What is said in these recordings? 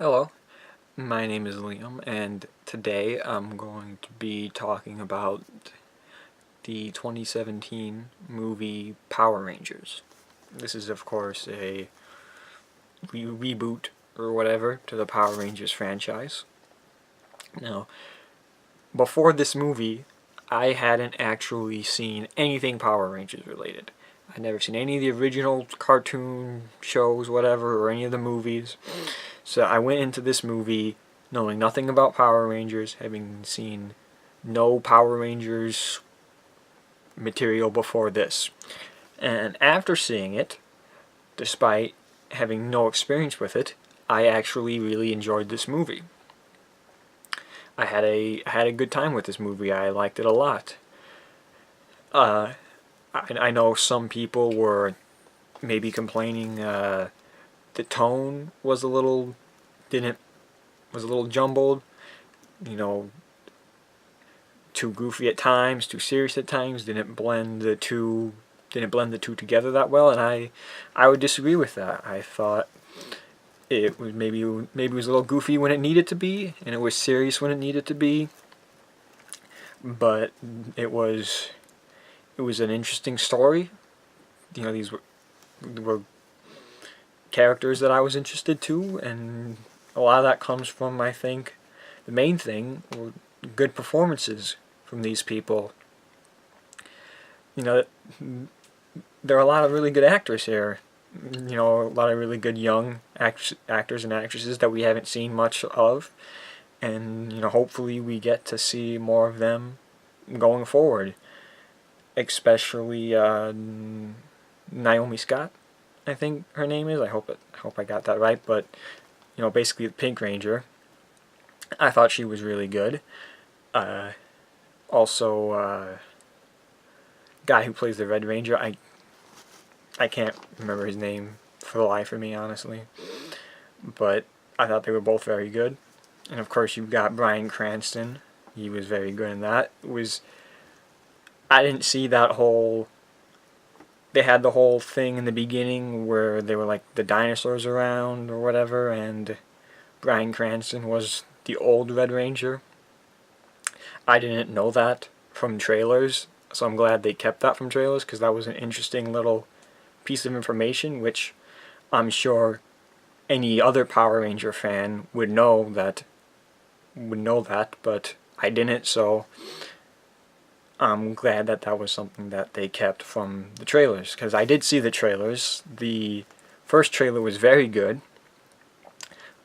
Hello, my name is Liam, and today I'm going to be talking about the 2017 movie Power Rangers. This is, of course, a reboot or whatever to the Power Rangers franchise. Now, before this movie, I hadn't actually seen anything Power Rangers related. I'd never seen any of the original cartoon shows, whatever, or any of the movies. So I went into this movie knowing nothing about Power Rangers, having seen no Power Rangers material before this. And after seeing it, despite having no experience with it, I actually really enjoyed this movie. I had a good time with this movie. I liked it a lot. I know some people were maybe complaining the tone was a little didn't was a little jumbled. You know, too goofy at times, too serious at times. Didn't blend the two together that well, and I would disagree with that. I thought it was a little goofy when it needed to be, and it was serious when it needed to be. But it was it was an interesting story. These were characters that I was interested to, and a lot of that comes from, I think, the main thing were good performances from these people. You know, there are a lot of really good actors here. A lot of really good young actors and actresses that we haven't seen much of, and hopefully we get to see more of them going forward. Especially Naomi Scott, I think her name is. I hope I got that right. But basically the Pink Ranger. I thought she was really good. Also, guy who plays the Red Ranger. I can't remember his name for the life of me, honestly. But I thought they were both very good. And of course, you've got Bryan Cranston. He was very good in that. I didn't see that whole. They had the whole thing in the beginning where they were like the dinosaurs around or whatever, and Bryan Cranston was the old Red Ranger. I didn't know that from trailers, so I'm glad they kept that from trailers because that was an interesting little piece of information, which I'm sure any other Power Ranger fan would know that, but I didn't, so I'm glad that that was something that they kept from the trailers, because I did see the trailers. The first trailer was very good.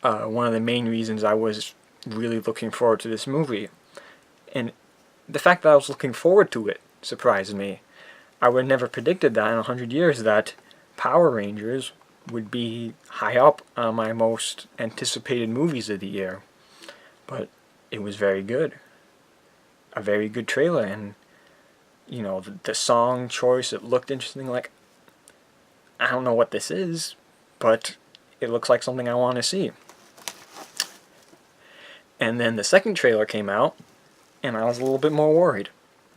One of the main reasons I was really looking forward to this movie. And the fact that I was looking forward to it surprised me. I would have never predicted that in 100 years that Power Rangers would be high up on my most anticipated movies of the year. But it was very good. A very good trailer, and the song choice, it looked interesting. Like, I don't know what this is, but it looks like something I want to see. And then the second trailer came out, and I was a little bit more worried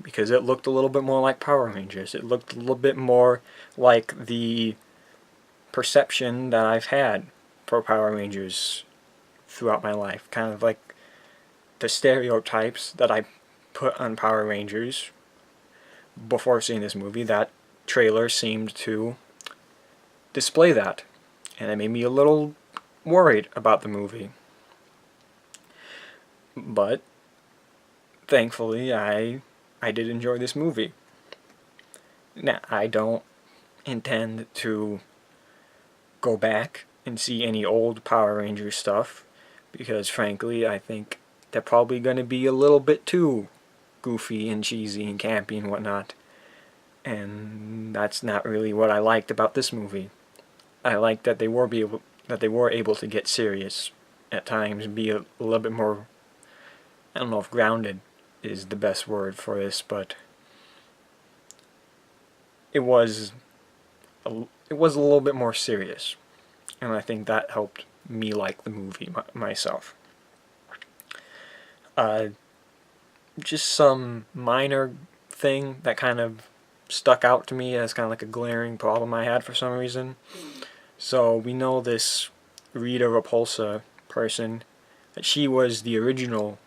because it looked a little bit more like Power Rangers. It looked a little bit more like the perception that I've had for Power Rangers throughout my life. Kind of like the stereotypes that I put on Power Rangers before seeing this movie. That trailer seemed to display that, and it made me a little worried about the movie. But thankfully, I did enjoy this movie. Now, I don't intend to go back and see any old Power Rangers stuff because, frankly, I think they're probably going to be a little bit too goofy and cheesy and campy and whatnot. And that's not really what I liked about this movie. I liked that they were able to get serious at times, be a little bit more. I don't know if grounded is the best word for this, but it was it was a little bit more serious, and I think that helped me like the movie myself. Uh, just some minor thing that kind of stuck out to me as kind of like a glaring problem I had for some reason. So we know this Rita Repulsa person that she was the original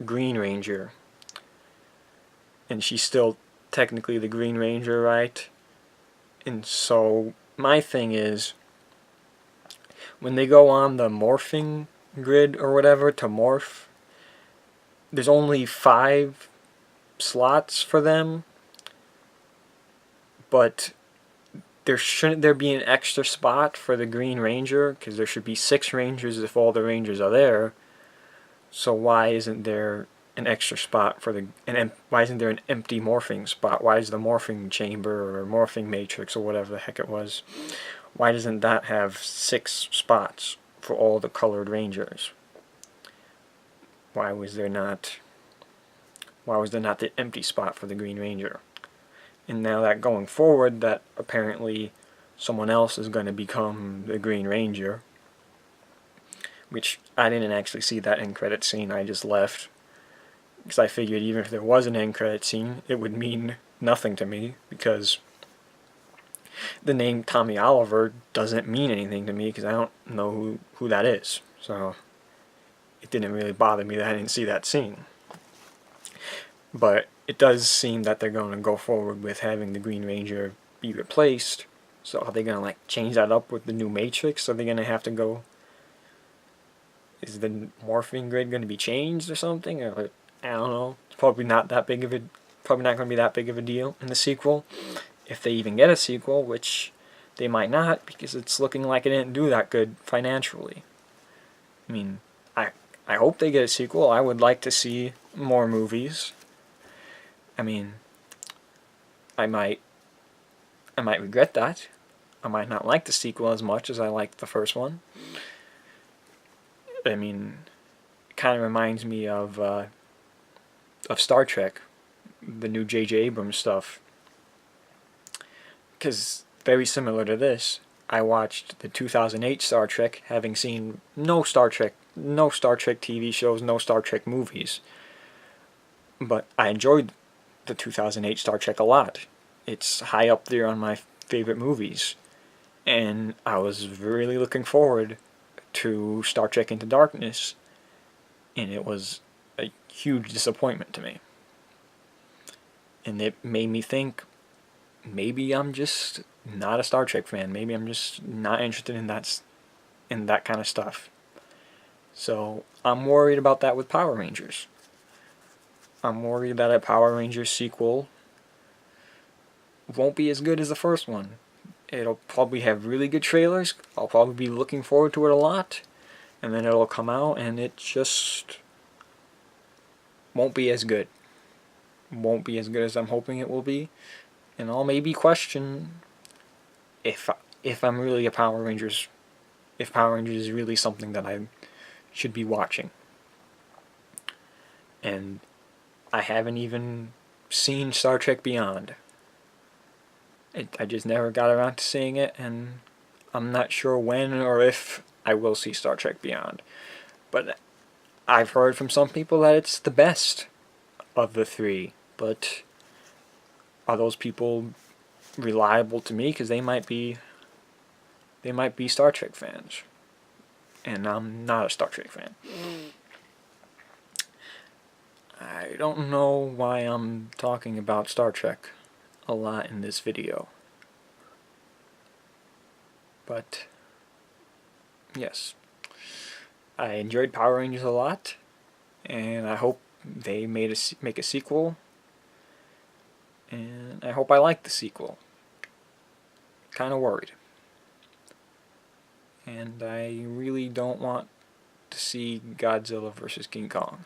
Green Ranger, and she's still technically the Green Ranger, right? And so my thing is, when they go on the morphing grid or whatever to morph, there's only 5 slots for them, but shouldn't there be an extra spot for the Green Ranger? Because there should be 6 Rangers if all the Rangers are there. So why isn't there an extra spot for why isn't there an empty morphing spot? Why is the morphing chamber or morphing matrix or whatever the heck it was, why doesn't that have 6 spots for all the colored Rangers? Why was there not the empty spot for the Green Ranger? And now that going forward, that apparently someone else is going to become the Green Ranger, which I didn't actually see that end credit scene, I just left. Because I figured even if there was an end credit scene, it would mean nothing to me, because the name Tommy Oliver doesn't mean anything to me, because I don't know who that is. So it didn't really bother me that I didn't see that scene. But it does seem that they're going to go forward with having the Green Ranger be replaced. So are they going to like change that up with the new Matrix? Are they going to have to go... Is the morphing grid going to be changed or something? Or I don't know. It's probably not going to be that big of a deal in the sequel. If they even get a sequel, which they might not, because it's looking like it didn't do that good financially. I mean, I hope they get a sequel. I would like to see more movies. I mean, I might regret that. I might not like the sequel as much as I liked the first one. I mean, it kind of reminds me of Star Trek, the new J.J. Abrams stuff. Because very similar to this, I watched the 2008 Star Trek, having seen no Star Trek TV shows, no Star Trek movies. But I enjoyed the 2008 Star Trek a lot. It's high up there on my favorite movies. And I was really looking forward to Star Trek Into Darkness. And it was a huge disappointment to me. And it made me think, maybe I'm just not a Star Trek fan. Maybe I'm just not interested in that kind of stuff. So I'm worried about that with Power Rangers. I'm worried that a Power Rangers sequel won't be as good as the first one. It'll probably have really good trailers. I'll probably be looking forward to it a lot. And then it'll come out and it just won't be as good. Won't be as good as I'm hoping it will be. And I'll maybe question if I'm really a Power Rangers, if Power Rangers is really something that I should be watching. And I haven't even seen Star Trek Beyond. I just never got around to seeing it, and I'm not sure when or if I will see Star Trek Beyond. But I've heard from some people that it's the best of the 3. But are those people reliable to me? Because they might be Star Trek fans, and I'm not a Star Trek fan. I don't know why I'm talking about Star Trek a lot in this video, but yes, I enjoyed Power Rangers a lot, and I hope they make a sequel, and I hope I like the sequel. Kind of worried, and I really don't want to see Godzilla vs. King Kong.